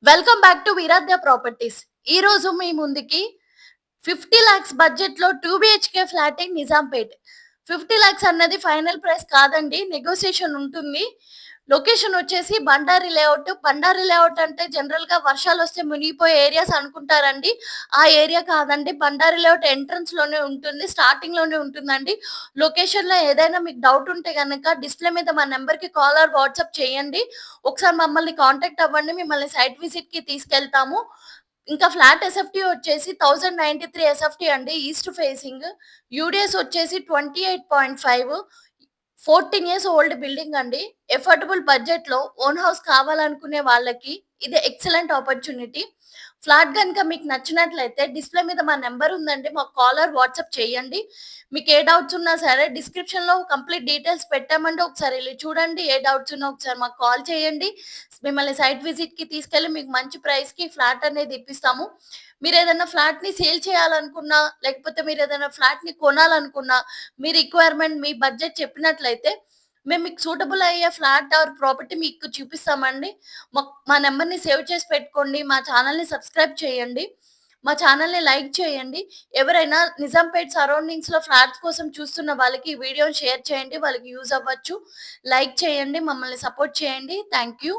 Welcome back to Veeradhya properties. ఈరోజు మీ ముందుకి 50,00,000 బడ్జెట్‌లో 2 బీహెచ్‌కే ఫ్లాట్ ఇన్ నిజాంపేట్. 50,00,000 అన్నది ఫైనల్ ప్రైస్ కాదండి. నెగోషియేషన్ ఉంటుంది. లొకేషన్ వచ్చేసి బండారి లేఅవుట్. బండారి లేఅవుట్ అంటే జనరల్‌గా వర్షాలొస్తే మునిగిపోయే ఏరియాస్ అనుకుంటారండి. ఆ ఏరియా కాదండి. బండారి లేఅవుట్ ఎంట్రన్స్‌లోనే ఉంటుంది. స్టార్టింగ్‌లోనే ఉంటుందండి. లొకేషన్‌లో ఏదైనా మీకు డౌట్ ఉంటే గనక డిస్‌ప్లే మీద మా నంబర్‌కి కాల్ ఆర్ వాట్సాప్ చేయండి. ఒకసారి మమ్మల్ని కాంటాక్ట్ అవ్వండి. మిమ్మల్ని సైట్ విజిట్‌కి తీసుకెళ్తాము. ఇంకా ఫ్లాట్ ఎస్ఎఫ్‌టి వచ్చేసి 1093 ఎస్ఎఫ్‌టి అండి. East facing. యూడిఎస్ వచ్చేసి 28.5. 14 ఇయర్స్ ఓల్డ్ బిల్డింగ్ అండి. ఎఫోర్డబుల్ బడ్జెట్‌లో ఓన్ హౌస్ కావాలనుకునే వాళ్ళకి ఇది ఎక్సలెంట్ ఆపర్చునిటీ. ఫ్లాట్ గనుక మీకు నచ్చినట్లయితే డిస్‌ప్లే మీద మా నంబర్ ఉందండి. మాకు కాల్ ఆర్ వాట్సాప్ చేయండి. మీకు ఏ డౌట్స్ ఉన్నా సరే డిస్క్రిప్షన్‌లో కంప్లీట్ డీటెయిల్స్ పెట్టామండి. ఒకసారి ఎళ్లి చూడండి. ఏ డౌట్స్ ఉన్నా ఒకసారి మాకు కాల్ చేయండి. మిమ్మల్ని సైట్ విజిట్‌కి తీసుకెళ్ళి మీకు మంచి ప్రైస్‌కి ఫ్లాట్ అనేది ఇప్పిస్తాము. మీరేదైనా ఫ్లాట్‌ని సేల్ చేయాలనుకున్నా, లేకపోతే మీరేదైనా ఫ్లాట్‌ని కొనాలనుకున్నా, మీ రిక్వైర్మెంట్, మీ బడ్జెట్ చెప్పినట్లయితే మేము మీకు సూటబుల్ అయ్యే ఫ్లాట్ ఆర్ ప్రాపర్టీ మీకు చూపిస్తామండి. మా నంబర్‌ని సేవ్ చేసి పెట్టుకోండి. మా ఛానెల్‌ని సబ్స్క్రైబ్ చేయండి. మా ఛానెల్‌ని లైక్ చేయండి. ఎవరైనా నిజాంపేట్ సరౌండింగ్స్‌లో ఫ్లాట్స్ కోసం చూస్తున్న వాళ్ళకి ఈ వీడియోని షేర్ చేయండి. వాళ్ళకి యూజ్ అవ్వచ్చు. లైక్ చేయండి. మమ్మల్ని సపోర్ట్ చేయండి. Thank you.